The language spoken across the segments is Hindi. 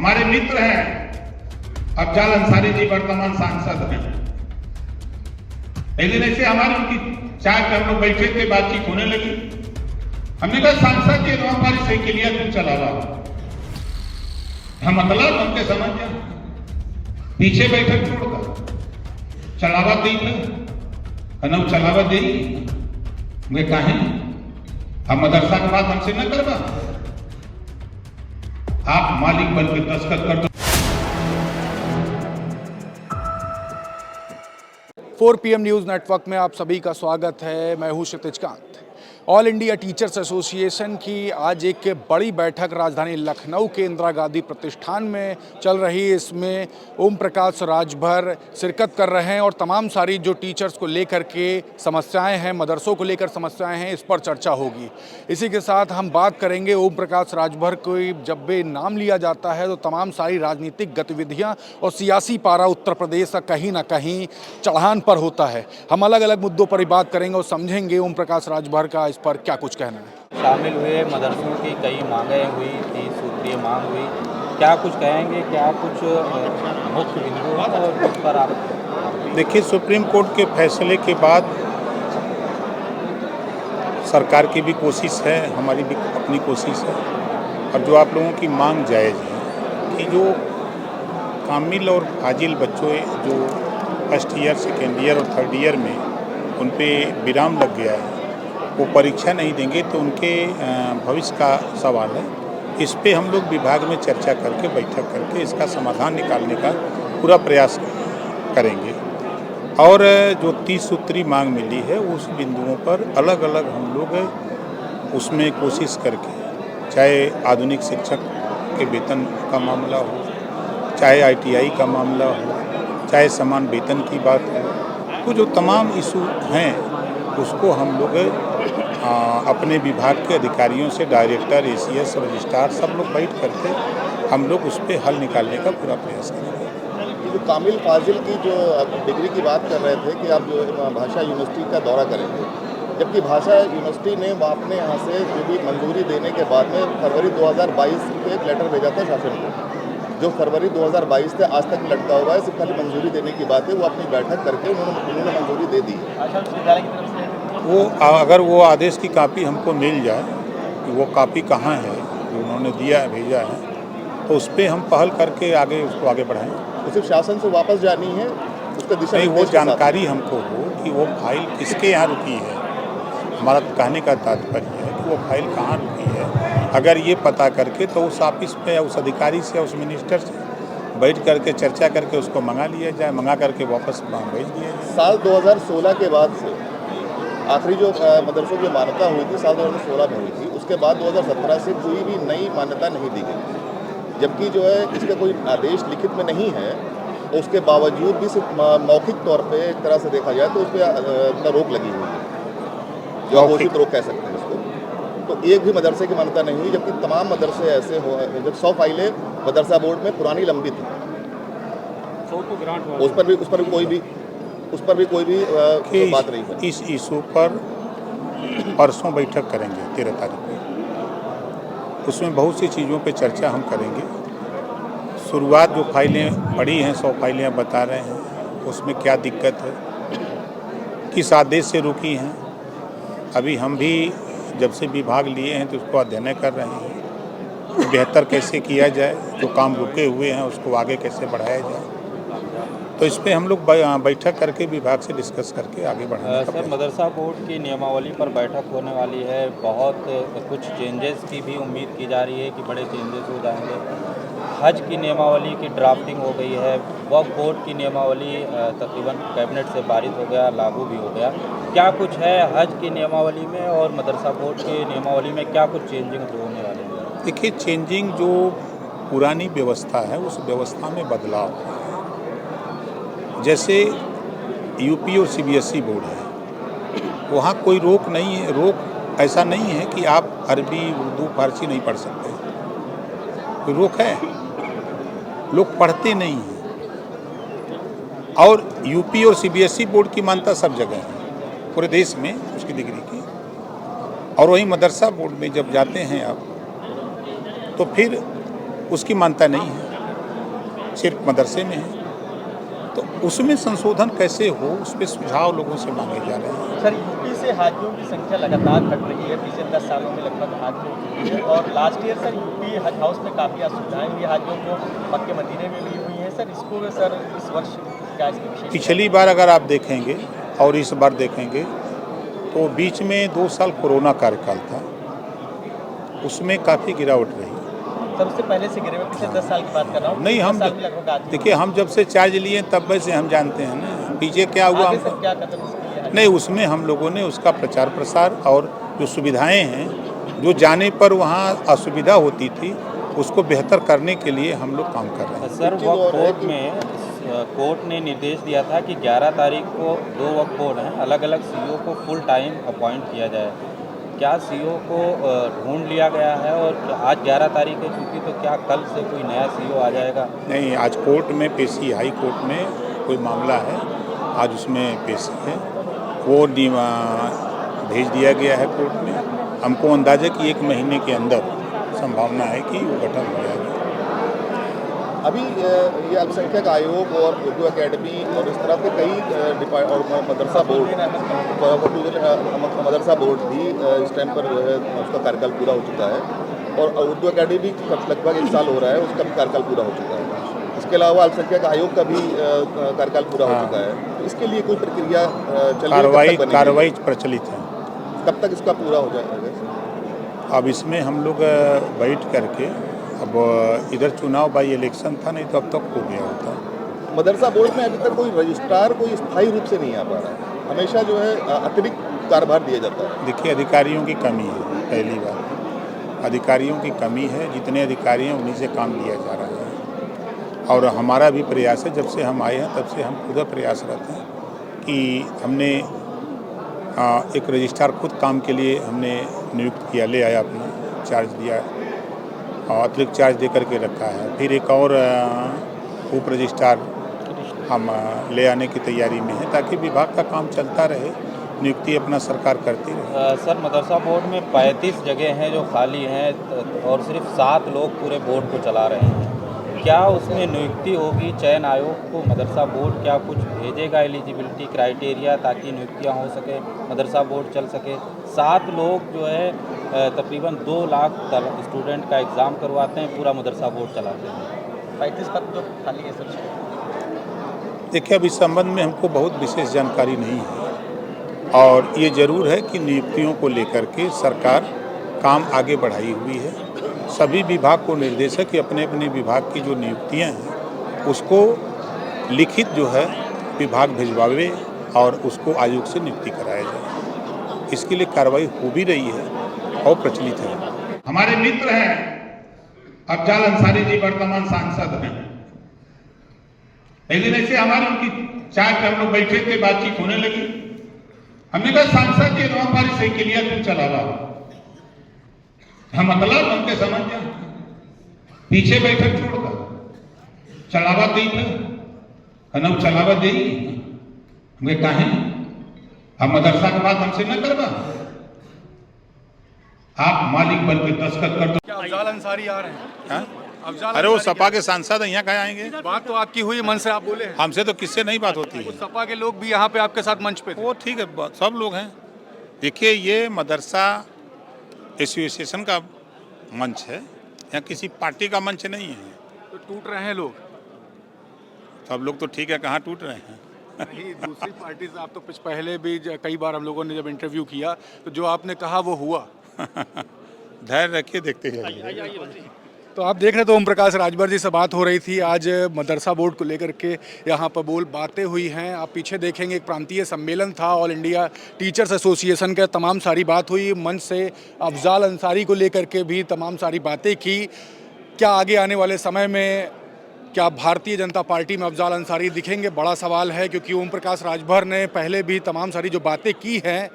हमारे मित्र हैं अफजाल अंसारी जी, वर्तमान सांसद हैं। एक दिन ऐसे हमारी उनकी चाय पे हम लोग बैठे थे, बातचीत होने लगी। हमने कहा सांसद जी हमारी साइकिलिया क्यों चला रहा? हम मतलब हमके समझ जा पीछे बैठक छोड़कर चलावा दी था, चलावा दे वे कहे हम मदरसा के बात हमसे न करवा, आप मालिक बन के दस्तखत कर दो। 4 PM न्यूज़ नेटवर्क में आप सभी का स्वागत है। मैं हूं Kshitij Kant. All India teachers association की आज एक बड़ी बैठक राजधानी लखनऊ के इंदिरा गांधी प्रतिष्ठान में चल रही है। इसमें ओम प्रकाश राजभर शिरकत कर रहे हैं और तमाम सारी जो टीचर्स को लेकर के समस्याएं हैं, मदरसों को लेकर समस्याएं हैं, इस पर चर्चा होगी। इसी के साथ हम बात करेंगे ओम प्रकाश राजभर को जब भी नाम लिया जाता है तो तमाम सारी राजनीतिक गतिविधियाँ और सियासी पारा उत्तर प्रदेश का कहीं ना कहीं चढ़ान पर होता है। हम अलग अलग मुद्दों पर ही बात करेंगे और समझेंगे ओम प्रकाश राजभर का इस पर क्या कुछ कहना है। शामिल हुए मदरसों की कई मांगें हुई, 30 सूत्रीय मांग हुई, क्या कुछ कहेंगे, क्या कुछ मुख्य बिंदु और उस पर आप? देखिए, सुप्रीम कोर्ट के फैसले के बाद सरकार की भी कोशिश है, हमारी भी अपनी कोशिश है और जो आप लोगों की मांग जायज़ है कि जो कामिल और फाजिल बच्चों जो फर्स्ट ईयर, सेकेंड ईयर और थर्ड ईयर में उन पे विराम लग गया है, वो परीक्षा नहीं देंगे तो उनके भविष्य का सवाल है। इस पे हम लोग विभाग में चर्चा करके, बैठक करके इसका समाधान निकालने का पूरा प्रयास करेंगे और जो 30 सूत्री मांग मिली है उस बिंदुओं पर अलग अलग हम लोग उसमें कोशिश करके, चाहे आधुनिक शिक्षक के वेतन का मामला हो, चाहे ITI का मामला हो, चाहे समान वेतन की बात हो, तो जो तमाम इशू हैं उसको हम लोग अपने विभाग के अधिकारियों से, डायरेक्टर, ACS, रजिस्ट्रार सब लोग बैठ करके हम लोग उस पर हल निकालने का पूरा प्रयास करेंगे। ये जो कामिल फाजिल की जो डिग्री की बात कर रहे थे कि आप जो भाषा यूनिवर्सिटी का दौरा करेंगे, जबकि भाषा यूनिवर्सिटी ने अपने यहाँ से जो भी मंजूरी देने के बाद में फरवरी 2022 को एक लेटर भेजा था शासन को, जो फरवरी 2022 से आज तक लटका हुआ है। सिर्फ खाली मंजूरी देने की बात है, वो अपनी बैठक करके उन्होंने मंजूरी दे दी है। वो अगर वो आदेश की कापी हमको मिल जाए कि वो कापी कहाँ है जो उन्होंने दिया है, भेजा है, तो उस पर हम पहल करके उसको आगे बढ़ाएं। तो सिर्फ शासन से वापस जानी है, उसका दिशा नहीं, वो जानकारी हमको हो कि वो फाइल किसके यहाँ रुकी है। हमारा कहने का तात्पर्य है कि वो फाइल कहाँ रुकी है। अगर ये पता करके तो उस ऑफिस पे या उस अधिकारी से, उस मिनिस्टर से बैठ करके चर्चा करके उसको मंगा लिया जाए, मंगा करके वापस भेज दिया जाए। साल 2016 के बाद से आखिरी जो मदरसों की मान्यता हुई थी साल 2016 में हुई थी, उसके बाद 2017 से कोई भी नई मान्यता नहीं दी गई, जबकि जो है इसका कोई आदेश लिखित में नहीं है। उसके बावजूद भी सिर्फ मौखिक तौर पे एक तरह से देखा जाए तो उस पर रोक लगी हुई है, जो घोषित रोक कह सकते हैं उसको। तो एक भी मदरसे की मान्यता नहीं हुई, जबकि तमाम मदरसे ऐसे हो, जब 100 फाइलें मदरसा बोर्ड में पुरानी लंबी थी, उस पर भी कोई भी बात नहीं है। इस इशू पर परसों बैठक करेंगे 13 तारीख को, उसमें बहुत सी चीज़ों पे चर्चा हम करेंगे। शुरुआत जो फाइलें पड़ी हैं, 100 फाइलें आप बता रहे हैं, उसमें क्या दिक्कत है, किस आदेश से रुकी हैं। अभी हम भी जब से विभाग लिए हैं तो उसको अध्ययन कर रहे हैं, बेहतर कैसे किया जाए, जो काम रुके हुए हैं उसको आगे कैसे बढ़ाया जाए। तो इस पर हम लोग बैठक करके विभाग से डिस्कस करके आगे बढ़ाएंगे। सर, मदरसा बोर्ड की नियमावली पर बैठक होने वाली है, बहुत कुछ चेंजेस की भी उम्मीद की जा रही है कि बड़े चेंजेस हो जाएंगे। हज की नियमावली की ड्राफ्टिंग हो गई है, वक्फ बोर्ड की नियमावली तकरीबन कैबिनेट से पारित हो गया, लागू भी हो गया। क्या कुछ है हज की नियमावली में और मदरसा बोर्ड की नियमावली में, क्या कुछ चेंजिंग जो होने वाले हैं? देखिए, चेंजिंग जो पुरानी व्यवस्था है उस व्यवस्था में बदलाव है। जैसे UP और CBSE बोर्ड है, वहाँ कोई रोक नहीं है, रोक ऐसा नहीं है कि आप अरबी, उर्दू, फारसी नहीं पढ़ सकते, कोई रोक है, लोग पढ़ते नहीं हैं। और UP और CBSE बोर्ड की मान्यता सब जगह है पूरे देश में उसकी डिग्री की, और वहीं मदरसा बोर्ड में जब जाते हैं आप तो फिर उसकी मान्यता नहीं है। सिर्फ मदरसे में है, तो उसमें संशोधन कैसे हो उस पर सुझाव लोगों से मांगे जा रहे हैं। सर, यूपी से हाजियों की संख्या लगातार घट रही है। पिछले 10 सालों में लगभग हाजी हो चुकी है और लास्ट ईयर सर यूपी हज हाउस में काफ़ी असुविधाएं हुई हाजियों को, मक्के मदीने में भी हुई हैं। सर इसको सर इस वर्ष क्या इसकी विशेष? पिछली बार अगर आप देखेंगे और इस बार देखेंगे तो बीच में 2 साल कोरोना कार्यकाल था, उसमें काफ़ी गिरावट रही। सर उससे पहले से गिरे हुए पिछले 10 साल की बात कर रहा हूँ। नहीं, हम देखिए, हम जब से चार्ज लिए तब से हम जानते हैं ना पीछे क्या हुआ। आगे सर क्या कदम इसके लिए? नहीं, उसमें हम लोगों ने उसका प्रचार प्रसार और जो सुविधाएं हैं, जो जाने पर वहाँ असुविधा होती थी, उसको बेहतर करने के लिए हम लोग काम कर रहे हैं। सर कोर्ट ने निर्देश दिया था कि 11 तारीख को 2 वक्फ बोर्ड हैं, अलग अलग सीईओ को फुल टाइम अपॉइंट किया जाए। क्या सीईओ को ढूंढ लिया गया है और आज 11 तारीख है चूँकि, तो क्या कल से कोई नया सीईओ आ जाएगा? नहीं, आज कोर्ट में पेशी, हाई कोर्ट में कोई मामला है, आज उसमें पेशी है, वो भेज दिया गया है कोर्ट में। हमको अंदाजा कि 1 महीने के अंदर संभावना है कि वो गठन हो जाएगा। अभी ये अल्पसंख्यक आयोग और उर्दू एकेडमी और इस तरह के कई और मदरसा बोर्ड भी इस टाइम पर जो है उसका कार्यकाल पूरा हो चुका है और उर्दू एकेडमी लगभग 1 साल हो रहा है, उसका भी कार्यकाल पूरा हो चुका है। इसके अलावा अल्पसंख्यक आयोग का भी कार्यकाल पूरा हो चुका है। तो इसके लिए कोई प्रक्रिया चल रही है? कार्रवाई प्रचलित है। कब तक इसका पूरा हो जाएगा? अब इसमें हम लोग बैठ करके, अब इधर चुनाव बाई इलेक्शन था, नहीं तो अब तक हो गया होता। मदरसा बोर्ड में अभी तक कोई रजिस्ट्रार कोई स्थायी रूप से नहीं आ पा रहा है, हमेशा जो है अतिरिक्त कार्यभार दिया जाता है। देखिए, अधिकारियों की कमी है, पहली बात अधिकारियों की कमी है। जितने अधिकारी हैं उन्हीं से काम लिया जा रहा है और हमारा भी प्रयास है, जब से हम आए हैं तब से हम खुद प्रयासरत हैं कि हमने एक रजिस्ट्रार खुद काम के लिए हमने नियुक्त किया, ले आया, अपना चार्ज दिया और अतिरिक्त चार्ज दे करके रखा है। फिर एक और उप रजिस्ट्रार हम ले आने की तैयारी में है ताकि विभाग का काम चलता रहे, नियुक्ति अपना सरकार करती रहे। सर मदरसा बोर्ड में 35 जगह हैं जो खाली हैं और सिर्फ 7 लोग पूरे बोर्ड को चला रहे हैं। क्या उसमें नियुक्ति होगी? चयन आयोग को मदरसा बोर्ड क्या कुछ भेजेगा एलिजिबिलिटी क्राइटेरिया ताकि नियुक्तियां हो सके, मदरसा बोर्ड चल सके? 7 लोग जो है तकरीबन 2 लाख स्टूडेंट का एग्ज़ाम करवाते हैं, पूरा मदरसा बोर्ड चलाते हैं। 35 पद जो खाली है सर। देखिए, अब इस संबंध में हमको बहुत विशेष जानकारी नहीं है और ये ज़रूर है कि नियुक्तियों को लेकर के सरकार काम आगे बढ़ाई हुई है। सभी विभाग को निर्देश है कि अपने अपने विभाग की जो नियुक्तियां हैं उसको लिखित जो है विभाग भिजवावे और उसको आयोग से नियुक्ति कराया जाए। इसके लिए कार्रवाई हो भी रही है और प्रचलित है। हमारे मित्र हैं अफजाल अंसारी जी, वर्तमान सांसद हैं। एक दिन ऐसे हमारी उनकी चाय पे हम लोग बैठे थे, बातचीत होने लगी। हमने कहा सांसद जी हमारी साइकिलिया तुम चला रहा, हम मतलब उनके समझ जा पीछे बैठक छोड़कर चलावा दी था, चलावा दी हमें कहे हम मदरसा के बाद हमसे न करवा, आप मालिक बन के दस्तखत कर दो। क्या अफजाल अंसारी आ रहे हैं? अफजाल अरे वो अंसारी सपा के सांसद यहाँ कहाँ आएंगे? बात तो आपकी हुई, मन से आप बोले हैं। हमसे तो किससे नहीं बात होती है। सपा के लोग भी यहाँ पे आपके साथ मंच पे थे। वो ठीक है, सब लोग हैं। देखिए, ये मदरसा एसोसिएशन का मंच है, या किसी पार्टी का मंच नहीं है। तो टूट रहे हैं लोग? सब लोग तो ठीक है, कहाँ टूट रहे हैं? नहीं, दूसरी पार्टी से आप तो कुछ पहले भी कई बार हम लोगों ने जब इंटरव्यू किया तो जो आपने कहा वो हुआ। धैर्य रखिए, देखते जाइए। तो आप देख रहे थे ओम प्रकाश राजभर जी से बात हो रही थी आज मदरसा बोर्ड को लेकर के, यहाँ पर बातें हुई हैं। आप पीछे देखेंगे एक प्रांतीय सम्मेलन था, ऑल इंडिया टीचर्स एसोसिएशन का, तमाम सारी बात हुई। मंच से अफजाल अंसारी को लेकर के भी तमाम सारी बातें की। क्या आगे आने वाले समय में क्या भारतीय जनता पार्टी में अफजाल अंसारी दिखेंगे? बड़ा सवाल है, क्योंकि ओम प्रकाश राजभर ने पहले भी तमाम सारी जो बातें की हैं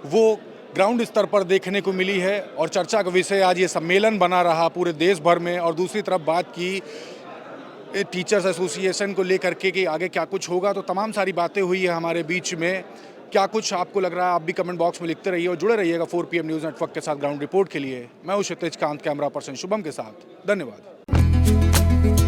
वो ग्राउंड स्तर पर देखने को मिली है और चर्चा का विषय आज ये सम्मेलन बना रहा पूरे देश भर में। और दूसरी तरफ बात की टीचर्स एसोसिएशन को लेकर के कि आगे क्या कुछ होगा, तो तमाम सारी बातें हुई है हमारे बीच में। क्या कुछ आपको लग रहा है, आप भी कमेंट बॉक्स में लिखते रहिए और जुड़े रहिएगा 4 PM न्यूज़ नेटवर्क के साथ ग्राउंड रिपोर्ट के लिए। मैं हूं क्षितिज कांत, कैमरा पर्सन शुभम के साथ। धन्यवाद।